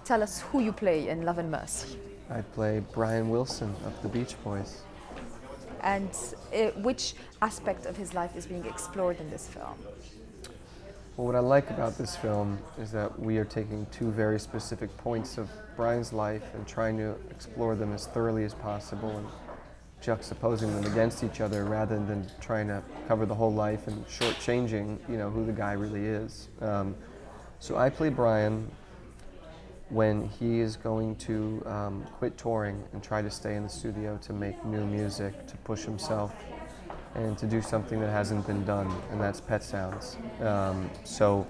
tell us who you play in Love and Mercy? I play Brian Wilson of the Beach Boys. And which aspect of his life is being explored in this film? Well, what I like about this film is that we are taking two very specific points of Brian's life and trying to explore them as thoroughly as possible and juxtaposing them against each other rather than trying to cover the whole life and shortchanging, who the guy really is. So I play Brian when he is going to quit touring and try to stay in the studio to make new music, to push himself, and to do something that hasn't been done, and that's Pet Sounds. So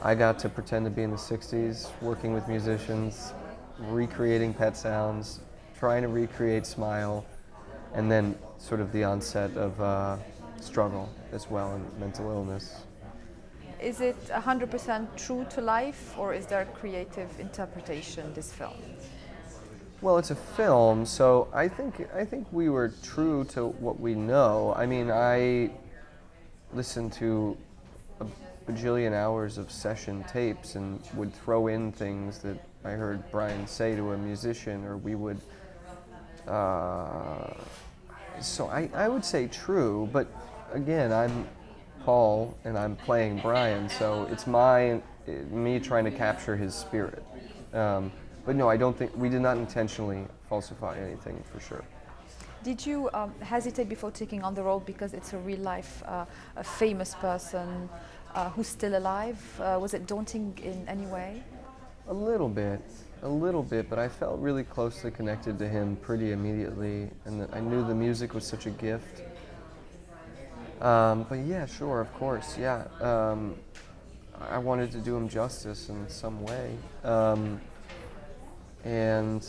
I got to pretend to be in the 60s, working with musicians, recreating Pet Sounds, trying to recreate Smile, and then sort of the onset of struggle as well and mental illness. Is it 100% true to life, or is there a creative interpretation, this film? Well, it's a film, so I think we were true to what we know. I mean, I listened to a bajillion hours of session tapes and would throw in things that I heard Brian say to a musician, or we would. So I would say true, but again, I'm Paul and I'm playing Brian, so it's me trying to capture his spirit. But no, I don't think we did not intentionally falsify anything, for sure. Did you hesitate before taking on the role because it's a real life, a famous person who's still alive? Was it daunting in any way? A little bit, but I felt really closely connected to him pretty immediately, and I knew the music was such a gift. But yeah, sure, of course, yeah. I wanted to do him justice in some way. And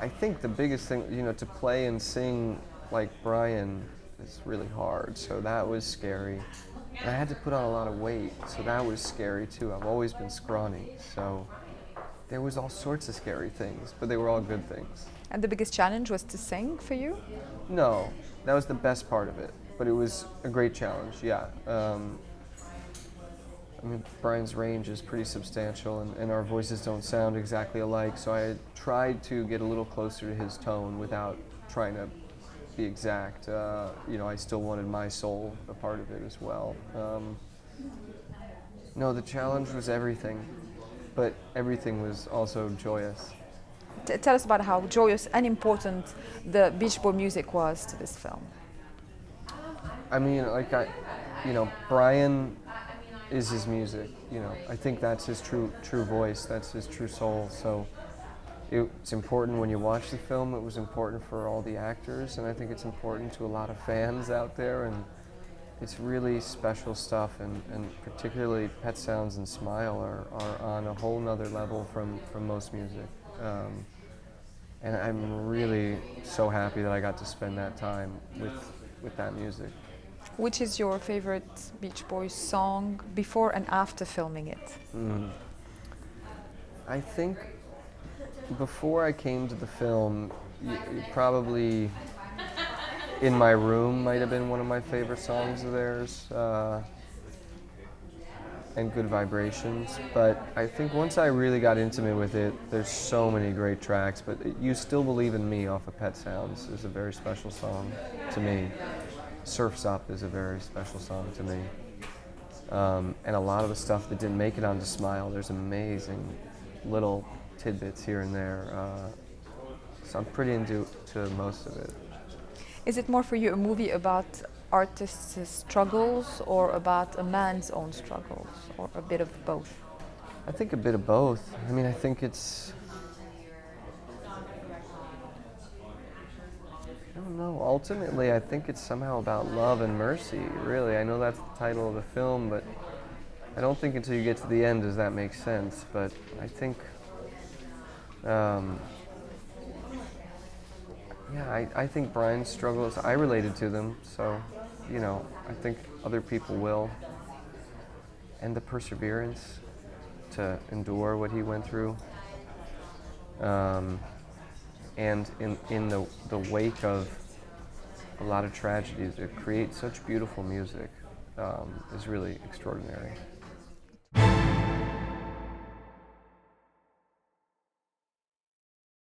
I think the biggest thing, to play and sing like Brian is really hard, so that was scary. And I had to put on a lot of weight, so that was scary too. I've always been scrawny, so there was all sorts of scary things, but they were all good things. And the biggest challenge was to sing for you? No, that was the best part of it, but it was a great challenge, yeah. I mean, Brian's range is pretty substantial, and our voices don't sound exactly alike, so I tried to get a little closer to his tone without trying to be exact. I still wanted my soul a part of it as well. No, the challenge was everything, but everything was also joyous. Tell us about how joyous and important the Beach Boy music was to this film. I mean, Brian is his music, I think that's his true voice, that's his true soul, so it's important when you watch the film. It was important for all the actors, and I think it's important to a lot of fans out there, and it's really special stuff, and particularly Pet Sounds and Smile are on a whole nother level from most music. And I'm really so happy that I got to spend that time with that music. Which is your favorite Beach Boys song before and after filming it? I think before I came to the film, probably In My Room might have been one of my favorite songs of theirs, and Good Vibrations. But I think once I really got intimate with it, there's so many great tracks, but You Still Believe in Me off of Pet Sounds is a very special song to me. Surf's Up is a very special song to me. And a lot of the stuff that didn't make it onto Smile, there's amazing little tidbits here and there. So I'm pretty into most of it. Is it more for you a movie about artists' struggles or about a man's own struggles, or a bit of both? I think a bit of both. I mean, I think it's... I don't know. Ultimately, I think it's somehow about love and mercy, really. I know that's the title of the film, but I don't think until you get to the end does that make sense. But I think, I think Brian's struggles, I related to them, so, I think other people will. And the perseverance to endure what he went through. And in the wake of a lot of tragedies, to create such beautiful music is really extraordinary.